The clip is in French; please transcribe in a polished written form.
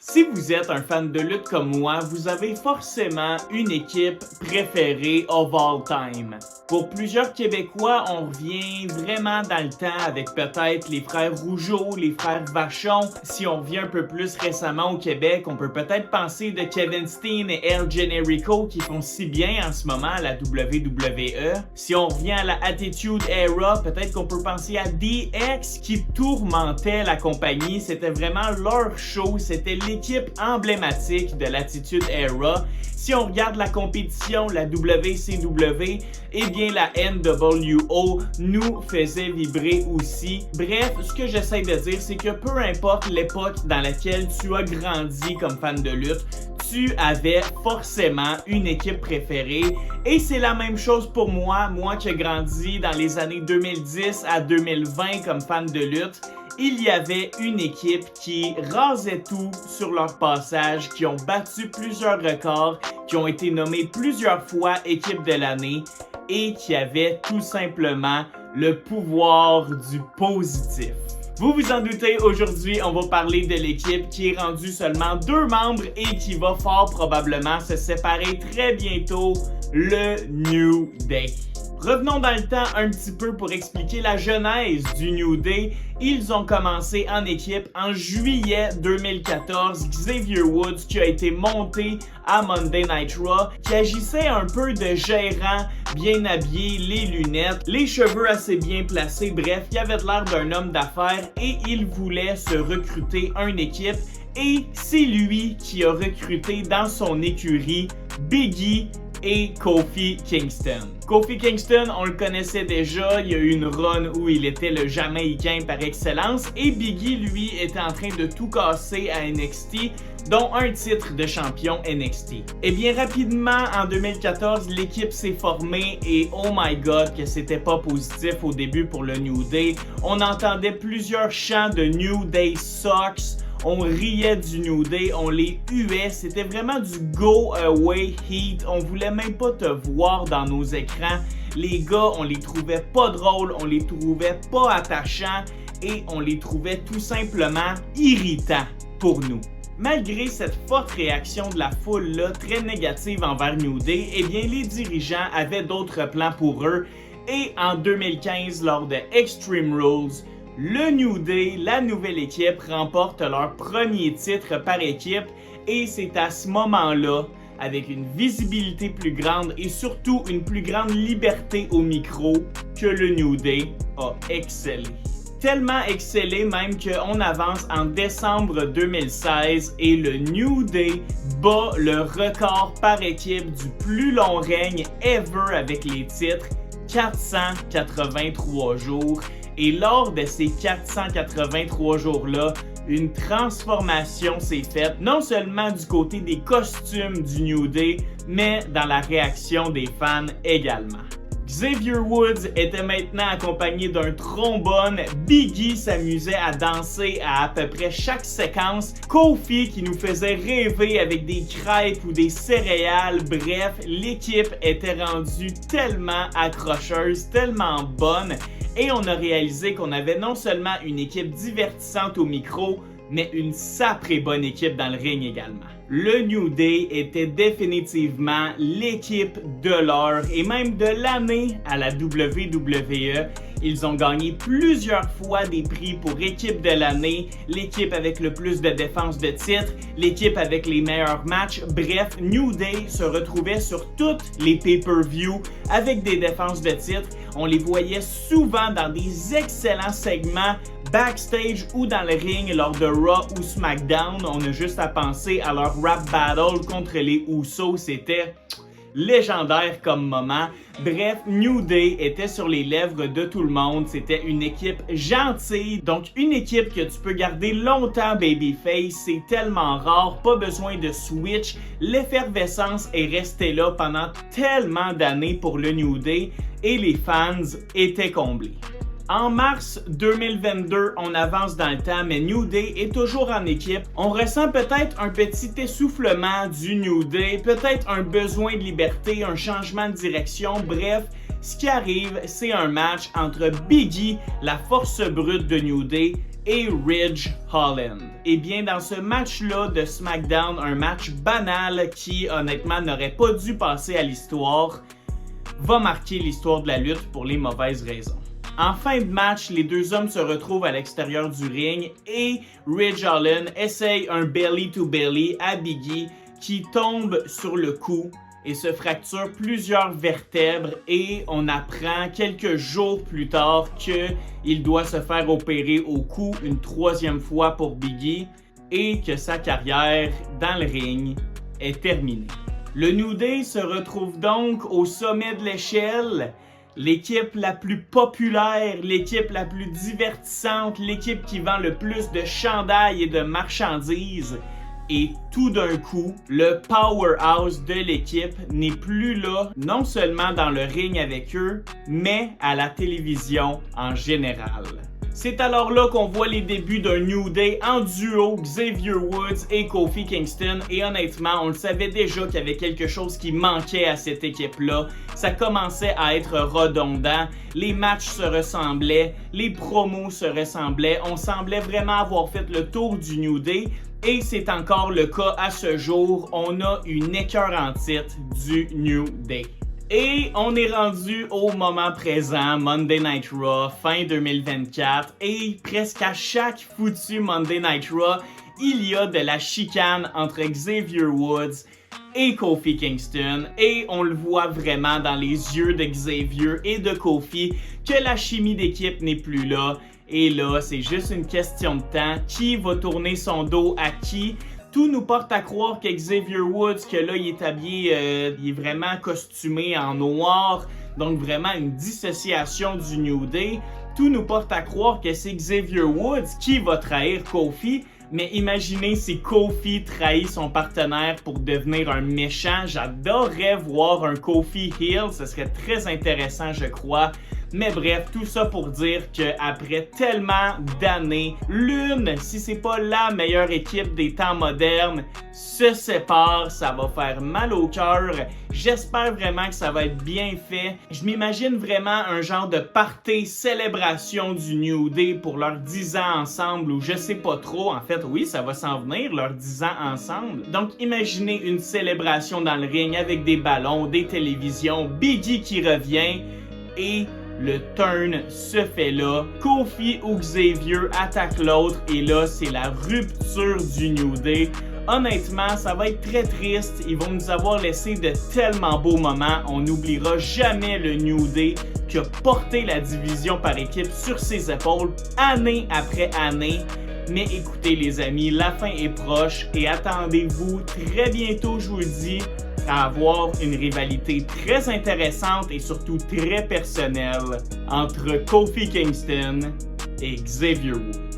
Si vous êtes un fan de lutte comme moi, vous avez forcément une équipe préférée of all time. Pour plusieurs Québécois, on revient vraiment dans le temps avec peut-être les frères Rougeau, les frères Vachon. Si on revient un peu plus récemment au Québec, on peut peut-être penser de Kevin Steen et El Generico qui font si bien en ce moment à la WWE. Si on revient à la Attitude Era, peut-être qu'on peut penser à DX qui tourmentait la compagnie. C'était vraiment leur show, c'était l'équipe emblématique de l'Attitude Era. Si on regarde la compétition, la WCW, eh bien la NWO nous faisait vibrer aussi. Bref, ce que j'essaie de dire, c'est que peu importe l'époque dans laquelle tu as grandi comme fan de lutte, tu avais forcément une équipe préférée. Et c'est la même chose pour moi qui ai grandi dans les années 2010 à 2020 comme fan de lutte. Il y avait une équipe qui rasait tout sur leur passage, qui ont battu plusieurs records, qui ont été nommés plusieurs fois équipe de l'année et qui avait tout simplement le pouvoir du positif. Vous vous en doutez, aujourd'hui, on va parler de l'équipe qui est rendue seulement 2 membres et qui va fort probablement se séparer très bientôt, le New Day. Revenons dans le temps un petit peu pour expliquer la genèse du New Day. Ils ont commencé en équipe en juillet 2014. Xavier Woods qui a été monté à Monday Night Raw, qui agissait un peu de gérant, bien habillé, les lunettes, les cheveux assez bien placés, bref, il avait l'air d'un homme d'affaires et il voulait se recruter une équipe. Et c'est lui qui a recruté dans son écurie Big E et Kofi Kingston. Kofi Kingston, on le connaissait déjà, il y a eu une run où il était le Jamaïcain par excellence et Big E, lui, était en train de tout casser à NXT, dont un titre de champion NXT. Et bien rapidement, en 2014, l'équipe s'est formée et oh my god que c'était pas positif au début pour le New Day. On entendait plusieurs chants de New Day sucks. On riait du New Day, on les huait, c'était vraiment du go away heat, on voulait même pas te voir dans nos écrans. Les gars, on les trouvait pas drôles, on les trouvait pas attachants et on les trouvait tout simplement irritants pour nous. Malgré cette forte réaction de la foule-là, très négative envers New Day, eh bien les dirigeants avaient d'autres plans pour eux et en 2015, lors de Extreme Rules, le New Day, la nouvelle équipe, remporte leur premier titre par équipe et c'est à ce moment-là, avec une visibilité plus grande et surtout une plus grande liberté au micro, que le New Day a excellé. Tellement excellé même qu'on avance en décembre 2016 et le New Day bat le record par équipe du plus long règne ever avec les titres, 483 jours. Et lors de ces 483 jours-là, une transformation s'est faite, non seulement du côté des costumes du New Day, mais dans la réaction des fans également. Xavier Woods était maintenant accompagné d'un trombone, Big E s'amusait à danser à peu près chaque séquence, Kofi qui nous faisait rêver avec des crêpes ou des céréales, bref, l'équipe était rendue tellement accrocheuse, tellement bonne. Et on a réalisé qu'on avait non seulement une équipe divertissante au micro, mais une sacrée bonne équipe dans le ring également. Le New Day était définitivement l'équipe de l'heure et même de l'année à la WWE. Ils ont gagné plusieurs fois des prix pour équipe de l'année, l'équipe avec le plus de défense de titre, l'équipe avec les meilleurs matchs. Bref, New Day se retrouvait sur toutes les pay-per-view avec des défenses de titre. On les voyait souvent dans des excellents segments backstage ou dans le ring lors de Raw ou SmackDown. On a juste à penser à leur rap battle contre les Usos, c'était légendaire comme moment. Bref, New Day était sur les lèvres de tout le monde. C'était une équipe gentille, donc une équipe que tu peux garder longtemps babyface. C'est tellement rare, pas besoin de switch. L'effervescence est restée là pendant tellement d'années pour le New Day et les fans étaient comblés. En mars 2022, on avance dans le temps, mais New Day est toujours en équipe. On ressent peut-être un petit essoufflement du New Day, peut-être un besoin de liberté, un changement de direction, bref, ce qui arrive, c'est un match entre Big E, la force brute de New Day, et Ridge Holland. Et bien dans ce match-là de SmackDown, un match banal qui honnêtement n'aurait pas dû passer à l'histoire, va marquer l'histoire de la lutte pour les mauvaises raisons. En fin de match, les deux hommes se retrouvent à l'extérieur du ring et Ridge Holland essaye un belly-to-belly à Biggie qui tombe sur le cou et se fracture plusieurs vertèbres et on apprend quelques jours plus tard qu'il doit se faire opérer au cou une troisième fois pour Biggie et que sa carrière dans le ring est terminée. Le New Day se retrouve donc au sommet de l'échelle, l'équipe la plus populaire, l'équipe la plus divertissante, l'équipe qui vend le plus de chandails et de marchandises. Et tout d'un coup, le powerhouse de l'équipe n'est plus là, non seulement dans le ring avec eux, mais à la télévision en général. C'est alors là qu'on voit les débuts d'un New Day en duo, Xavier Woods et Kofi Kingston, et honnêtement, on le savait déjà qu'il y avait quelque chose qui manquait à cette équipe-là. Ça commençait à être redondant, les matchs se ressemblaient, les promos se ressemblaient, on semblait vraiment avoir fait le tour du New Day, et c'est encore le cas à ce jour, on a une écœurante titre du New Day. Et on est rendu au moment présent, Monday Night Raw, fin 2024, et presque à chaque foutu Monday Night Raw, il y a de la chicane entre Xavier Woods et Kofi Kingston, et on le voit vraiment dans les yeux de Xavier et de Kofi que la chimie d'équipe n'est plus là, et là c'est juste une question de temps, qui va tourner son dos à qui. Tout nous porte à croire que Xavier Woods, que là il est habillé, il est vraiment costumé en noir, donc vraiment une dissociation du New Day. Tout nous porte à croire que c'est Xavier Woods qui va trahir Kofi, mais imaginez si Kofi trahit son partenaire pour devenir un méchant. J'adorerais voir un Kofi heel, ce serait très intéressant je crois. Mais bref, tout ça pour dire qu'après tellement d'années, l'une, si c'est pas la meilleure équipe des temps modernes, se sépare. Ça va faire mal au cœur. J'espère vraiment que ça va être bien fait. Je m'imagine vraiment un genre de party célébration du New Day pour leurs 10 ans ensemble, ou je sais pas trop. En fait, oui, ça va s'en venir, leurs 10 ans ensemble. Donc, imaginez une célébration dans le ring avec des ballons, des télévisions, Biggie qui revient et le turn se fait là. Kofi ou Xavier attaque l'autre et là, c'est la rupture du New Day. Honnêtement, ça va être très triste. Ils vont nous avoir laissé de tellement beaux moments. On n'oubliera jamais le New Day qui a porté la division par équipe sur ses épaules année après année. Mais écoutez les amis, la fin est proche et attendez-vous très bientôt, je vous le dis, à avoir une rivalité très intéressante et surtout très personnelle entre Kofi Kingston et Xavier Woods.